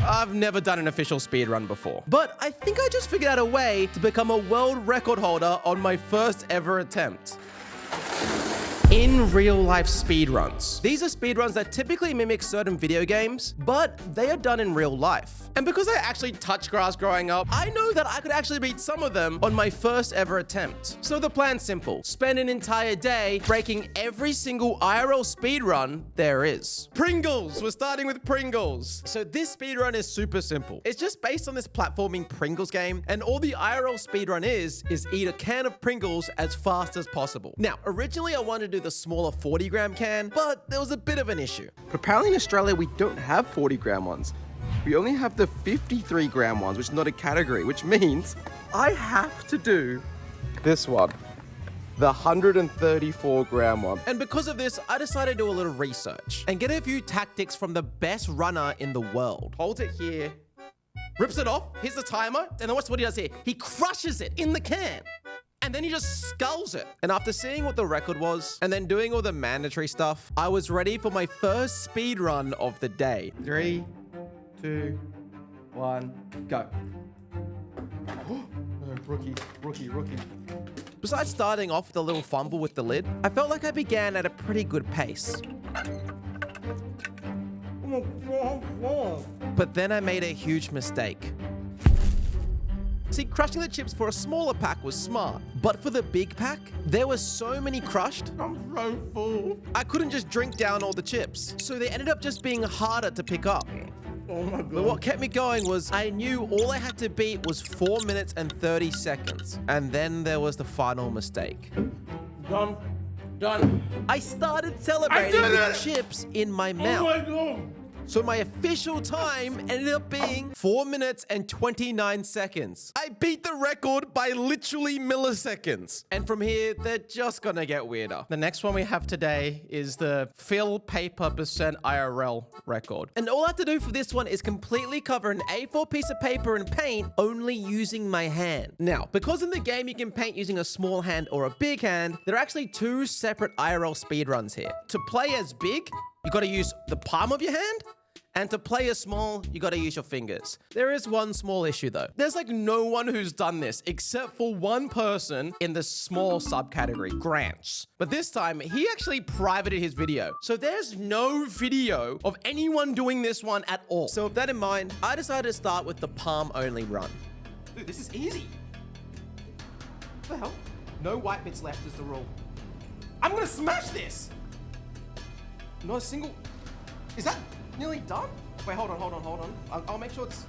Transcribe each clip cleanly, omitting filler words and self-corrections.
I've never done an official speedrun before, but I think I just figured out a way to become a world record holder on my first ever attempt. In real life speedruns. These are speedruns that typically mimic certain video games, but they are done in real life. And because I actually touched grass growing up, I know that I could actually beat some of them on my first ever attempt. So the plan's simple. Spend an entire day breaking every single IRL speedrun there is. Pringles! We're starting with Pringles. So this speedrun is super simple. It's just based on this platforming Pringles game, and all the IRL speedrun is eat a can of Pringles as fast as possible. Now, originally I wanted to do the smaller 40-gram can, but there was a bit of an issue. But apparently in Australia, we don't have 40-gram ones. We only have the 53-gram ones, which is not a category, which means I have to do this one, the 134-gram one. And because of this, I decided to do a little research and get a few tactics from the best runner in the world. Hold it here, rips it off, here's the timer, and then watch what he does here. He crushes it in the can. And then he just sculls it. And after seeing what the record was, and then doing all the mandatory stuff, I was ready for my first speed run of the day. 3, 2, 1, go. Oh, rookie. Besides starting off with a little fumble with the lid, I felt like I began at a pretty good pace. But then I made a huge mistake. See, crushing the chips for a smaller pack was smart, but for the big pack, there were so many crushed. I'm so full. I couldn't just drink down all the chips, so they ended up just being harder to pick up. Oh my God. But what kept me going was I knew all I had to beat was 4 minutes and 30 seconds. And then there was the final mistake. Done. I started celebrating with chips in my mouth. Oh my God. So my official time ended up being 4 minutes and 29 seconds. I beat the record by literally milliseconds. And from here, they're just gonna get weirder. The next one we have today is the fill paper percent IRL record. And all I have to do for this one is completely cover an A4 piece of paper in paint only using my hand. Now, because in the game you can paint using a small hand or a big hand, there are actually 2 separate IRL speedruns here. To play as big, you gotta use the palm of your hand. And to play as small, you gotta use your fingers. There is one small issue though. There's like no one who's done this except for one person in the small subcategory, Grants. But this time, he actually privated his video. So there's no video of anyone doing this one at all. So with that in mind, I decided to start with the palm only run. Dude, this is easy. What the hell? No white bits left is the rule. I'm gonna smash this. Not a single, is that nearly done? Wait, hold on. I'll make sure it's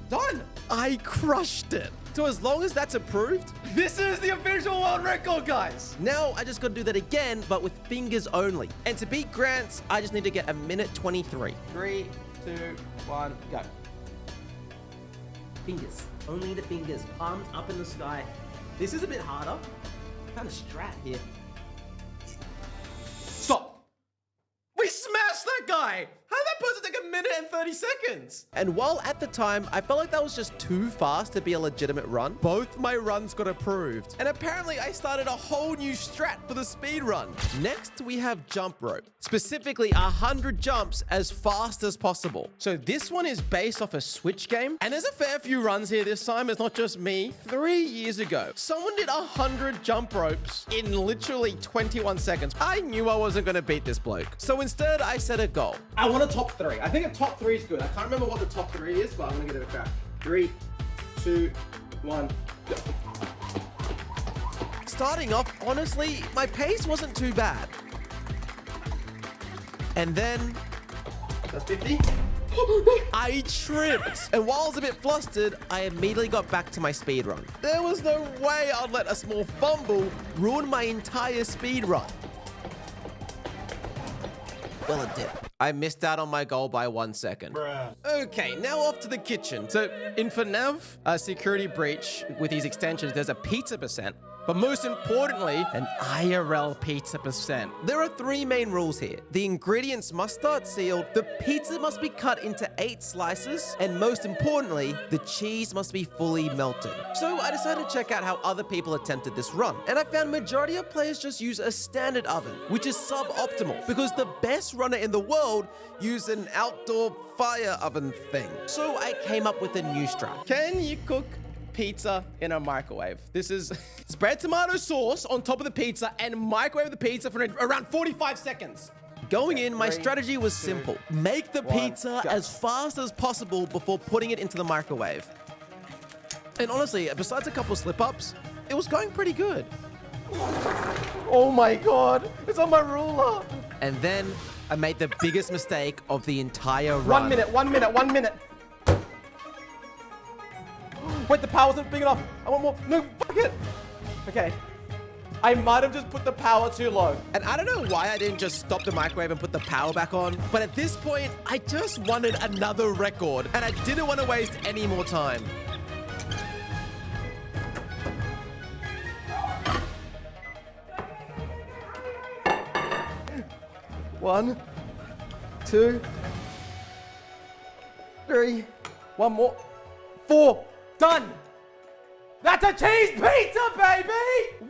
done. I crushed it. So as long as that's approved, this is the official world record, guys. Now I just gotta do that again, but with fingers only. And to beat Grant's, I just need to get 1:23. 3, 2, 1, go. Fingers, only the fingers, palms up in the sky. This is a bit harder. Kind of strat here. Stop. We smashed that guy! How did that person take 1:30 seconds? And while at the time, I felt like that was just too fast to be a legitimate run, both my runs got approved. And apparently I started a whole new strat for the speed run. Next, we have jump rope. Specifically, 100 jumps as fast as possible. So this one is based off a Switch game. And there's a fair few runs here this time. It's not just me. 3 years ago, someone did 100 jump ropes in literally 21 seconds. I knew I wasn't gonna beat this bloke. So instead, I set a goal. I want a top 3. I think a top 3 is good. I can't remember what the top 3 is, but I'm gonna give it a crack. 3, 2, 1, go. Starting off, honestly, my pace wasn't too bad. And then, that's 50. I tripped. And while I was a bit flustered, I immediately got back to my speed run. There was no way I'd let a small fumble ruin my entire speed run. Well, it did. I missed out on my goal by 1 second. Bruh. Okay, now off to the kitchen. So in FNAF, Security Breach, with these extensions, there's a pizza percent, but most importantly, an IRL pizza percent. There are 3 main rules here. The ingredients must start sealed, the pizza must be cut into 8 slices, and most importantly, the cheese must be fully melted. So I decided to check out how other people attempted this run, and I found majority of players just use a standard oven, which is suboptimal because the best runner in the world used an outdoor fire oven thing. So I came up with a new strat. Can you cook pizza in a microwave? This is spread tomato sauce on top of the pizza and microwave the pizza for around 45 seconds. Going in, my strategy was simple. Make the pizza as fast as possible before putting it into the microwave. And honestly, besides a couple slip-ups, it was going pretty good. Oh my God, it's on my ruler. And then I made the biggest mistake of the entire run. 1 minute. Wait, the power wasn't big enough. I want more. No, fuck it. Okay. I might have just put the power too low. And I don't know why I didn't just stop the microwave and put the power back on, but at this point, I just wanted another record, and I didn't want to waste any more time. One, two, three. One more. 4. Done. That's a cheese pizza, baby!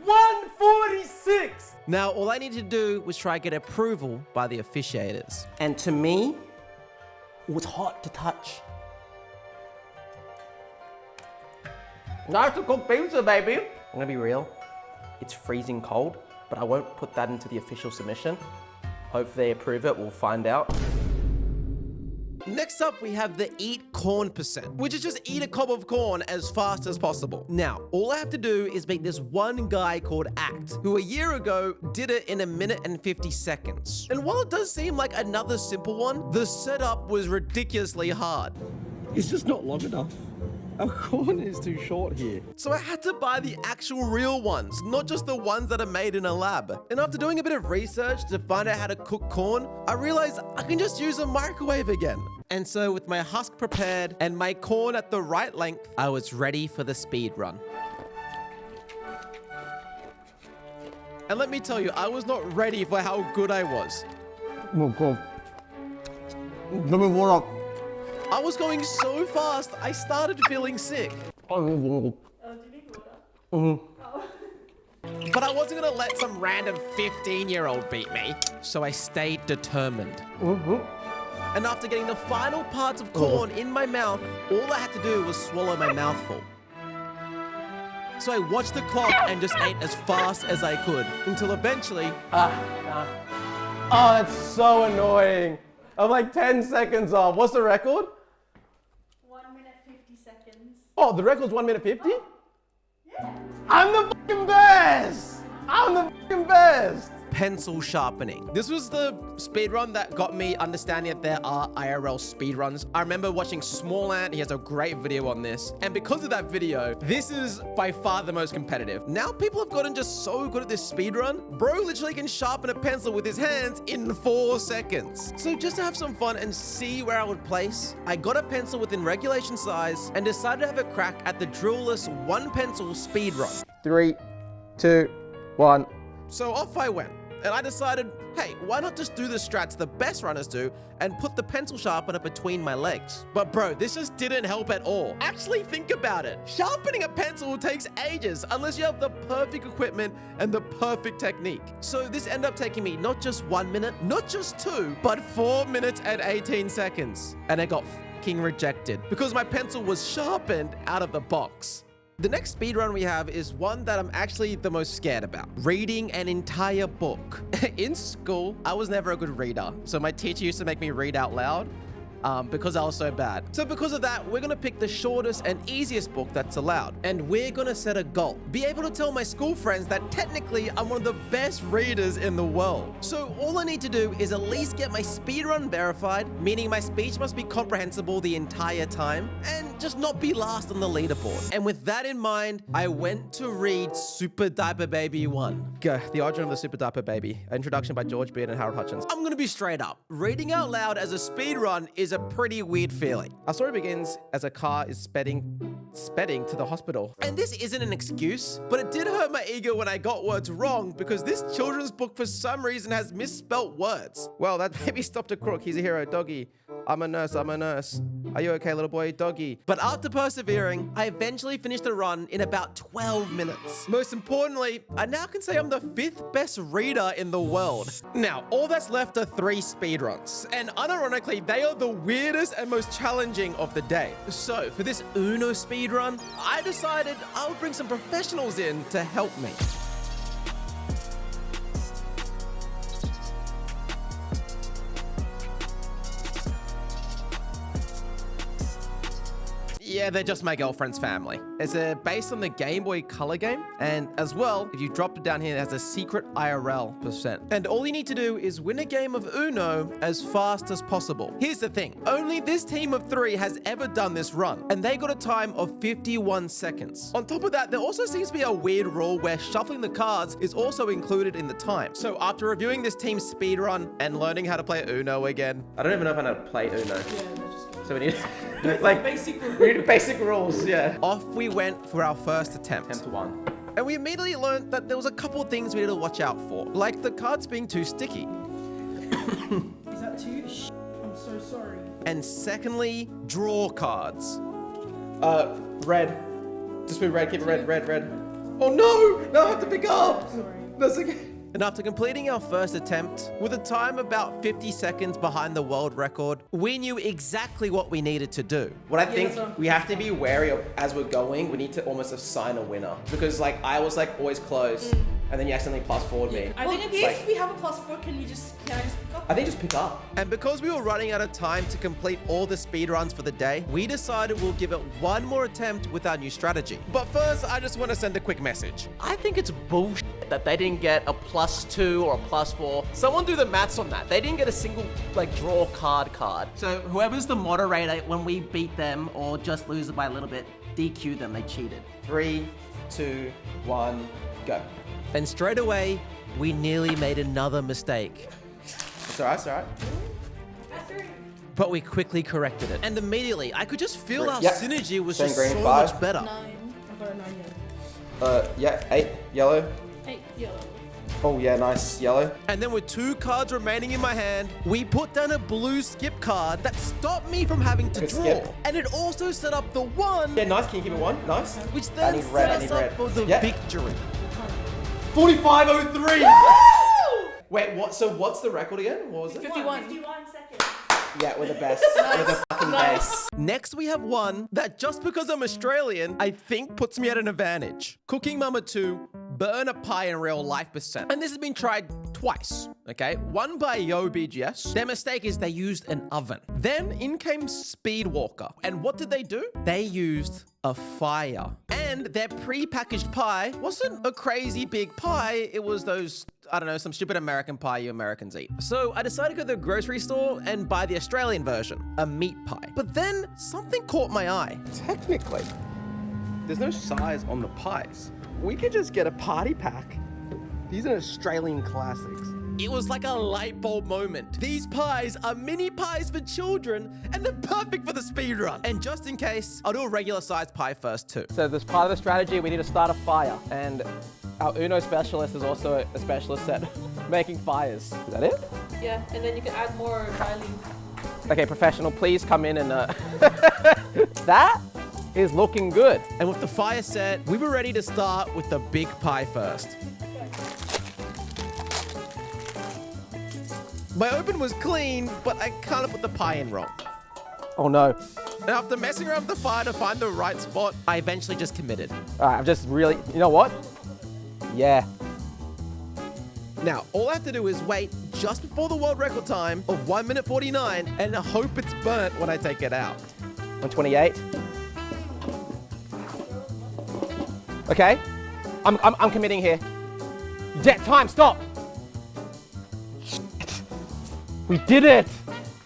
146. Now, all I needed to do was try to get approval by the officiators. And to me, it was hot to touch. Nice to cook pizza, baby. I'm gonna be real. It's freezing cold, but I won't put that into the official submission. Hopefully they approve it, we'll find out. Next up, we have the eat corn percent, which is just eat a cob of corn as fast as possible. Now, all I have to do is make this one guy called Act, who a year ago did it in 1 minute and 50 seconds. And while it does seem like another simple one, the setup was ridiculously hard. It's just not long enough. Our corn is too short here. So I had to buy the actual real ones, not just the ones that are made in a lab. And after doing a bit of research to find out how to cook corn, I realized I can just use a microwave again. And so with my husk prepared and my corn at the right length, I was ready for the speed run. And let me tell you, I was not ready for how good I was. Oh, God. Give me water. I was going so fast, I started feeling sick. Oh, do you need water? But I wasn't gonna let some random 15-year-old beat me. So I stayed determined. And after getting the final parts of corn in my mouth, all I had to do was swallow my mouthful. So I watched the clock and just ate as fast as I could until eventually... Oh, that's so annoying. I'm like 10 seconds off. What's the record? 1 minute 50 seconds. Oh, the record's 1 minute 50? Yeah. I'm the fucking best! I'm the fucking best! Pencil sharpening. This was the speedrun that got me understanding that there are IRL speedruns. I remember watching Small Ant, he has a great video on this. And because of that video, this is by far the most competitive. Now people have gotten just so good at this speedrun. Bro literally can sharpen a pencil with his hands in 4 seconds. So just to have some fun and see where I would place, I got a pencil within regulation size and decided to have a crack at the drillless 1 pencil speedrun. 3, 2, 1. So off I went. And I decided, hey, why not just do the strats the best runners do and put the pencil sharpener between my legs? But bro, this just didn't help at all. Actually think about it. Sharpening a pencil takes ages unless you have the perfect equipment and the perfect technique. So this ended up taking me not just 1 minute, not just 2, but 4 minutes and 18 seconds. And I got fucking rejected because my pencil was sharpened out of the box. The next speedrun we have is one that I'm actually the most scared about. Reading an entire book. In school, I was never a good reader. So my teacher used to make me read out loud because I was so bad. So because of that, we're gonna pick the shortest and easiest book that's allowed. And we're gonna set a goal. Be able to tell my school friends that technically I'm one of the best readers in the world. So all I need to do is at least get my speedrun verified, meaning my speech must be comprehensible the entire time, and just not be last on the leaderboard. And with that in mind, I went to read Super Diaper Baby 1. The Origin of the Super Diaper Baby. Introduction by George Beard and Harold Hutchins. I'm gonna be straight up. Reading out loud as a speedrun is a pretty weird feeling. Our story begins as a car is speeding speding to the hospital. And this isn't an excuse, but it did hurt my ego when I got words wrong because this children's book for some reason has misspelt words. Well, that baby stopped a crook. He's a hero. Doggy. I'm a nurse. I'm a nurse. Are you okay, little boy? Doggy. But after persevering, I eventually finished the run in about 12 minutes. Most importantly, I now can say I'm the 5th best reader in the world. Now, all that's left are 3 speedruns, and unironically, they are the weirdest and most challenging of the day. So, for this Uno speedrun, I decided I would bring some professionals in to help me. Yeah, they're just my girlfriend's family. It's based on the Game Boy Color game, and as well, if you drop it down here, it has a secret IRL percent. And all you need to do is win a game of Uno as fast as possible. Here's the thing, only this team of 3 has ever done this run, and they got a time of 51 seconds. On top of that, there also seems to be a weird rule where shuffling the cards is also included in the time. So after reviewing this team's speedrun and learning how to play Uno again, I don't even know if I know how to play Uno. So we need like basic rules, yeah. Off we went for our first attempt. Attempt 1. And we immediately learned that there was a couple of things we needed to watch out for, like the cards being too sticky. Is that too? I'm so sorry. And secondly, draw cards. Red. Just be red, keep it red. Oh no! No, I have to pick up! Sorry. That's okay. And after completing our first attempt, with a time about 50 seconds behind the world record, we knew exactly what we needed to do. What I think we have to be wary of as we're going, we need to almost assign a winner. Because like I was like always close, and then you accidentally +4'd me. I think if we have a +4, can I just pick up? I think just pick up. And because we were running out of time to complete all the speedruns for the day, we decided we'll give it one more attempt with our new strategy. But first, I just want to send a quick message. I think it's bullshit that they didn't get a +2 or a +4. Someone do the maths on that. They didn't get a single like draw card. So whoever's the moderator, when we beat them or just lose it by a little bit, DQ them, they cheated. 3, 2, 1, go. And straight away, we nearly made another mistake. It's alright, it's alright. But we quickly corrected it. And immediately, I could just feel our Yep. synergy was Same just green, so 5. much better. 9. I've got a 9 yellow. Yeah, 8, yellow. 8 yellow. Oh yeah, nice, yellow. And then with 2 cards remaining in my hand, we put down a blue skip card that stopped me from having to Okay, draw. skip. And it also set up the 1, Yeah, nice, can you give me 1? Nice. which I then need set red, I us need up red. for the Yep. victory. 45.03! Wait, what? So what's the record again? What was it? 51. 51 seconds. Yeah, we're the best. We're the fucking best. Next, we have one that just because I'm Australian, I think puts me at an advantage. Cooking Mama 2, burn a pie in real life percent. And this has been tried twice, okay? One by Yo BGS. Their mistake is they used an oven. Then in came Speedwalker. And what did they do? They used a fire. And their pre-packaged pie wasn't a crazy big pie. It was those, I don't know, some stupid American pie you Americans eat. So I decided to go to the grocery store and buy the Australian version, a meat pie. But then something caught my eye. Technically, there's no size on the pies. We could just get a party pack. These are Australian classics. It was like a light bulb moment. These pies are mini pies for children and they're perfect for the speedrun. And just in case, I'll do a regular sized pie first too. So as part of the strategy, we need to start a fire. And our Uno specialist is also a specialist at making fires. Is that it? Yeah, and then you can add more barley. Okay, professional, please come in and that is looking good. And with the fire set, we were ready to start with the big pie first. My oven was clean, but I kind of put the pie in wrong. Oh no. And after messing around with the fire to find the right spot, I eventually just committed. All right, I'm just really, you know what? Yeah. Now, all I have to do is wait just before the world record time of 1 minute 49 and I hope it's burnt when I take it out. 128. Okay. I'm committing here. Jet time, stop. We did it!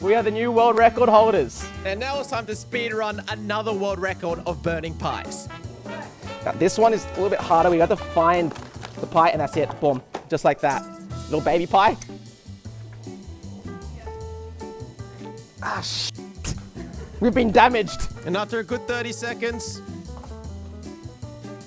We are the new world record holders. And now it's time to speedrun another world record of burning pies. Now, this one is a little bit harder. We got to find the pie and that's it. Boom. Just like that. Little baby pie. Ah, shit. We've been damaged. And after a good 30 seconds,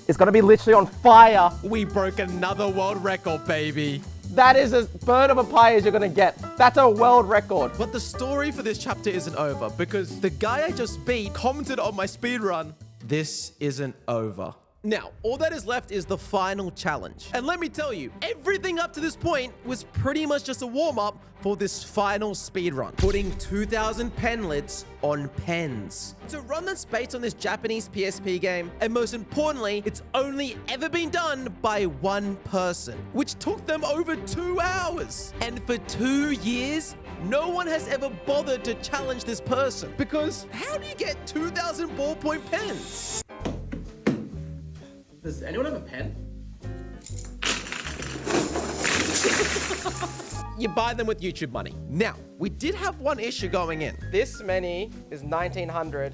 is gonna be literally on fire. We broke another world record, baby. That is as burnt of a pie as you're gonna get. That's a world record. But the story for this chapter isn't over because the guy I just beat commented on my speedrun, "This isn't over." Now, all that is left is the final challenge. And let me tell you, everything up to this point was pretty much just a warm-up for this final speedrun. Putting 2,000 pen lids on pens. It's a run that's based on this Japanese PSP game, and most importantly, it's only ever been done by one person, which took them over 2 hours. And for 2 years, no one has ever bothered to challenge this person. Because how do you get 2,000 ballpoint pens? Does anyone have a pen? You buy them with YouTube money. Now, we did have one issue going in. This many is 1900,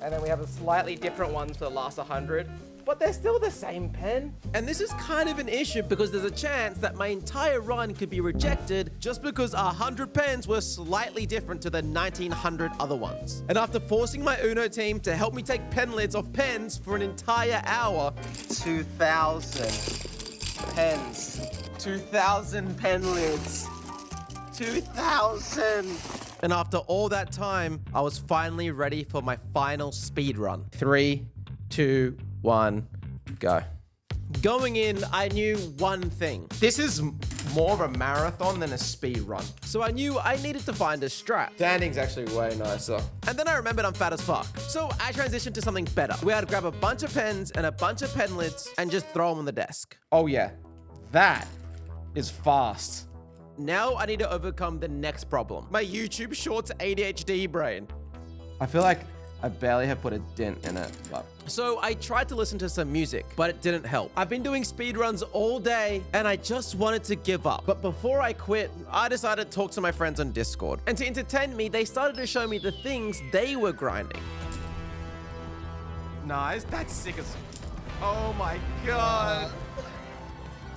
and then we have a slightly different ones for the last 100, but they're still the same pen. And this is kind of an issue because there's a chance that my entire run could be rejected just because 100 pens were slightly different to the 1900 other ones. And after forcing my Uno team to help me take pen lids off pens for an entire hour, 2,000 pens. 2,000 pen lids. 2,000. and after all that time, I was finally ready for my final speed run. 3, 2, 1, go. Going in, I knew one thing. This is more of a marathon than a speed run. So I knew I needed to find a strat. Standing's actually way nicer. And then I remembered I'm fat as fuck. So I transitioned to something better. We had to grab a bunch of pens and a bunch of pen lids and just throw them on the desk. Oh yeah, that is fast. Now I need to overcome the next problem. My YouTube Shorts ADHD brain. I feel like I barely have put a dent in it, but... So I tried to listen to some music, but it didn't help. I've been doing speedruns all day and I just wanted to give up. But before I quit, I decided to talk to my friends on Discord. And to entertain me, they started to show me the things they were grinding. Nice, that's sick as... Oh my god.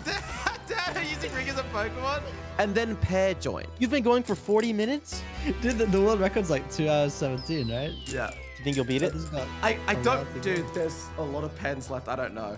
Dad, are you using Ring as a Pokemon? And then pair joined. You've been going for 40 minutes? Dude, the world record's like 2 hours 17, right? Yeah. Do you think you'll beat it? This got I a don't... lot to go. Dude, there's a lot of pens left. I don't know.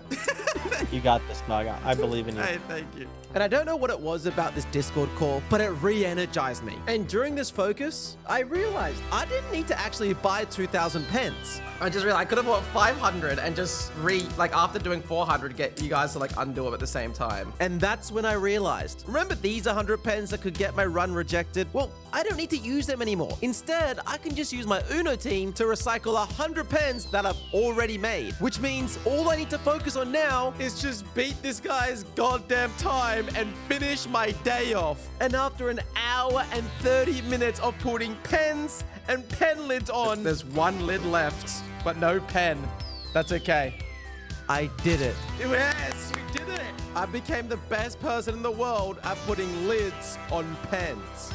You got this, dog. I believe in you. Hey, thank you. And I don't know what it was about this Discord call, but it re-energized me. And during this focus, I realized I didn't need to actually buy 2,000 pens. I just realized I could have bought 500 and just after doing 400, get you guys to undo them at the same time. And that's when I realized, remember these 100 pens that could get my run rejected? Well, I don't need to use them anymore. Instead, I can just use my Uno team to recycle 100 pens that I've already made. Which means all I need to focus on now is just beat this guy's goddamn time and finish my day off. And after an hour and 30 minutes of putting pens and pen lids on, There's one lid left, but no pen. That's okay. I did it. Yes, we did it. I became the best person in the world at putting lids on pens.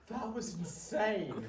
That was insane.